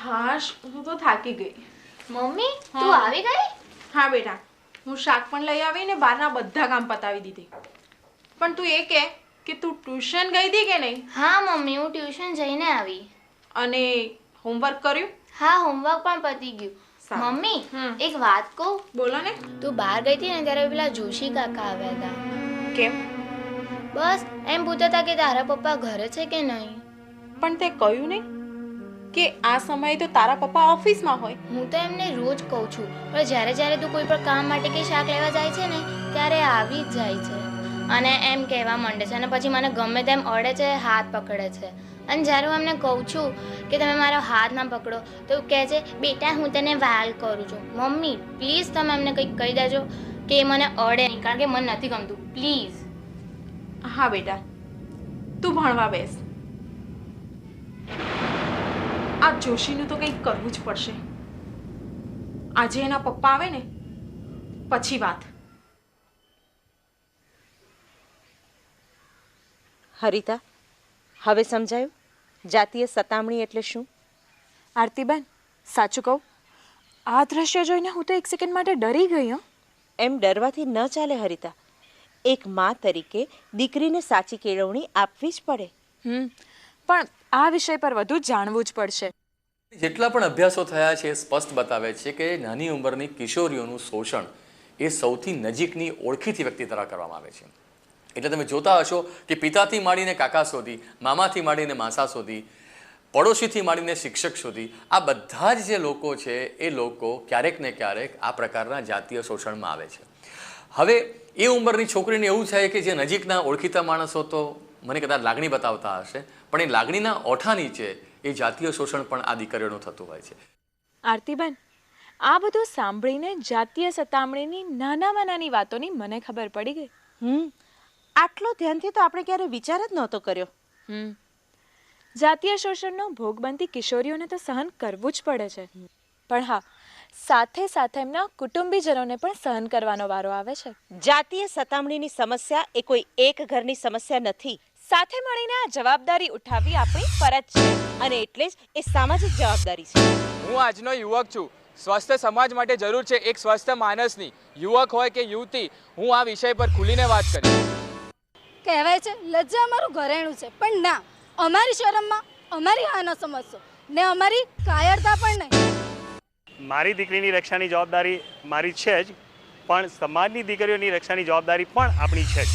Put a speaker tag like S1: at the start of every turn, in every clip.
S1: હાશ, હું તો થાકી ગઈ.
S2: મમ્મી તું આવી ગઈ?
S1: હા બેટા, હું શાક પણ લઈ આવીને બહારના બધા કામ પતાવી દીધી. પણ તું એ કે તું ટ્યુશન ગઈ હતી કે નહીં?
S2: હા મમ્મી, હું ટ્યુશન જઈને આવી.
S1: અને હોમવર્ક કર્યું?
S2: હા, હોમવર્ક પણ પતી ગયું.
S1: સારું.
S2: મમ્મી એક વાત કહું?
S1: બોલો ને.
S2: તું બહાર ગઈ હતી ને ત્યારે પેલા જોશી કાકા આવ્યા હતા.
S1: કેમ?
S2: બસ એમ પૂછતા હતા કે તારા પપ્પા ઘરે છે કે નહીં.
S1: પણ તે કહ્યું નહીં કે આ સમયે તો તારા પપ્પા ઓફિસમાં હોય.
S2: હું તો એમને રોજ કહું છું, પણ જ્યારે જ્યારે તું કોઈ પણ કામ માટે કે શાક લેવા જાય છે ને ત્યારે આવી જ જાય છે અને એમ કહેવા માંડે છે અને પછી મને ગમે તેમ અડે છે, હાથ પકડે છે. અને જ્યારે હું એમને કહું છું કે તમે મારો હાથ ના પકડો તો કહે છે બેટા હું તને વાલ કરું છું. મમ્મી પ્લીઝ તમે એમને કંઈક કહી દેજો કે એ મને અડે નહીં, કારણ કે મને નથી ગમતું. પ્લીઝ.
S1: હા બેટા, તું ભણવા બેસ. આ જોશીનું તો કંઈક કરવું જ પડશે. આજે એના પપ્પા આવે ને પછી વાત.
S3: હરિતા, હવે સમજાયું જાતીય સતામણી એટલે શું?
S4: આરતીબેન, સાચું કહું, આ દ્રશ્ય જોઈને હું તો એક સેકન્ડ માટે ડરી ગઈ.
S3: એમ ડરવાથી ન ચાલે હરિતા. એક મા તરીકે દીકરીને સાચી કેળવણી આપવી જ પડે.
S4: પણ આ વિષય પર વધુ જાણવું જ પડશે.
S5: જેટલા પણ અભ્યાસો થયા છે એ સ્પષ્ટ બતાવે છે કે નાની ઉંમરની કિશોરીઓનું શોષણ એ સૌથી નજીકની ઓળખીતી વ્યક્તિ દ્વારા કરવામાં આવે છે. એટલે તમે જોતા હશો કે પિતાથી માંડીને કાકા સુધી, મામાથી માંડીને માસા સુધી, પડોશીથી માંડીને શિક્ષક સુધી, આ બધા જ જે લોકો છે એ લોકો ક્યારેક ને ક્યારેક આ પ્રકારના જાતીય શોષણમાં આવે છે. હવે એ ઉંમરની છોકરીને એવું થાય કે જે નજીકના ઓળખીતા માણસો તો મને કદાચ લાગણી બતાવતા હશે, પણ એ લાગણીના ઓઠા નીચે એ જાતીય શોષણ પણ આ દીકરીઓનું થતું હોય છે.
S4: આરતીબેન, આ બધું સાંભળીને જાતીય સતામણીની નાનામાં નાની વાતોની મને ખબર પડી ગઈ.
S3: આટલો ધ્યાનથી તો આપણે ક્યારે વિચાર જ નહોતો કર્યો.
S4: જાતીય શોષણનો ભોગ બનતી કિશોરીઓને તો સહન કરવું જ પડે છે, પણ હા, સાથે સાથે એમના કુટુંબીજનોને પણ સહન કરવાનો વારો આવે છે.
S3: જાતીય સતામણીની સમસ્યા એ કોઈ એક ઘરની સમસ્યા નથી.
S4: સાથે મળીને આ જવાબદારી ઉઠાવવી આપણી ફરજ છે
S3: અને એટલે જ એ સામાજિક જવાબદારી છે.
S6: હું આજનો યુવક છું. સ્વસ્થ સમાજ માટે જરૂર છે એક સ્વસ્થ માનસની. યુવક હોય કે યુવતી, હું આ વિષય પર ખુલીને વાત કરીશ.
S7: કહેવાય છે લજ્જા અમારું ઘરેણું છે, પણ ના, અમારી શરમમાં અમારી હા ન સમજશો ને અમારી કાયરતા પણ નહીં.
S8: મારી દીકરીની રક્ષાની જવાબદારી મારી છે જ, પણ સમાજની દીકરીઓની રક્ષાની જવાબદારી પણ આપણી છે જ.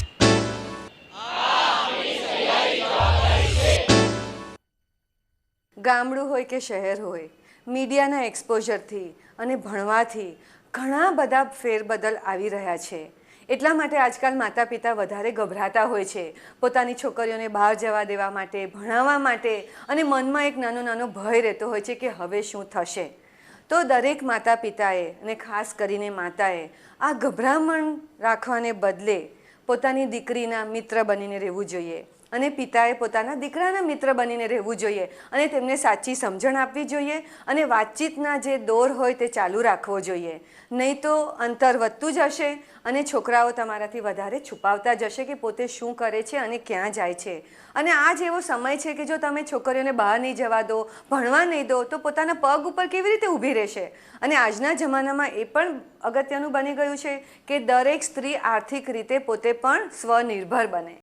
S9: ગામડું હોય કે શહેર હોય, મીડિયાના એક્સપોઝરથી અને ભણવાથી ઘણા બધા ફેરબદલ આવી રહ્યા છે. એટલા માટે આજકાલ માતા પિતા વધારે ગભરાતા હોય છે પોતાની છોકરીઓને બહાર જવા દેવા માટે, ભણાવવા માટે, અને મનમાં એક નાનો નાનો ભય રહેતો હોય છે કે હવે શું થશે. તો દરેક માતા પિતાએ અને ખાસ કરીને માતાએ આ ગભરામણ રાખવાને બદલે પોતાની દીકરીના મિત્ર બનીને રહેવું જોઈએ અને પિતાએ પોતાના દીકરાના મિત્ર બનીને રહેવું જોઈએ અને તેમને સાચી સમજણ આપવી જોઈએ અને વાતચીતના જે દોર હોય તે ચાલુ રાખવો જોઈએ. નહીં તો અંતર વધતું જશે અને છોકરાઓ તમારાથી વધારે છુપાવતા જશે કે પોતે શું કરે છે અને ક્યાં જાય છે. અને આ જ એવો સમય છે કે જો તમે છોકરીઓને બહાર નહીં જવા દો, ભણવા નહીં દો, તો પોતાના પગ ઉપર કેવી રીતે ઊભી રહેશે. અને આજના જમાનામાં એ પણ અગત્યનું બની ગયું છે કે દરેક સ્ત્રી આર્થિક રીતે પોતે પણ સ્વનિર્ભર બને.